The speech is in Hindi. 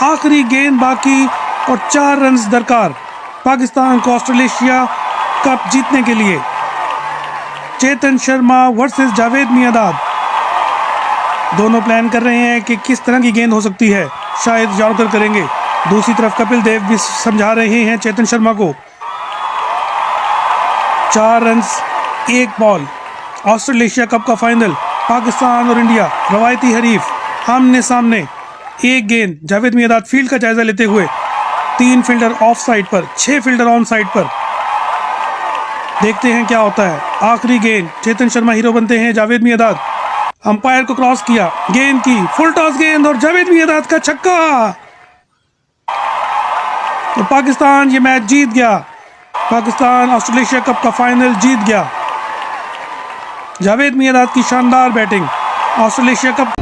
आखिरी गेंद बाकी और 4 रन दरकार पाकिस्तान को ऑस्ट्रेलिया कप जीतने के लिए। चेतन शर्मा वर्सेस जावेद मियांदाद, दोनों प्लान कर रहे हैं कि किस तरह की गेंद हो सकती है, शायद यॉर्कर करेंगे। दूसरी तरफ कपिल देव भी समझा रहे हैं चेतन शर्मा को। 4 रन 1 बॉल। ऑस्ट्रेलिया कप का फाइनल, पाकिस्तान और इंडिया रवायती हरीफ आमने सामने। एक गेंद, जावेद मियांदाद फील्ड का जायजा लेते हुए 3 फील्डर ऑफ साइड पर, 6 फील्डर ऑन साइड पर। देखते हैं क्या होता है। आखिरी गेंद, चेतन शर्मा हीरो बनते हैं, जावेद मियांदाद अंपायर को क्रॉस किया, गेंद की फुल टॉस गेंद और जावेद मियांदाद का छक्का। तो पाकिस्तान ये मैच जीत गया। पाकिस्तान ऑस्ट्रेलिया कप का फाइनल जीत गया। जावेद मियांदाद की शानदार बैटिंग, ऑस्ट्रेलिया कप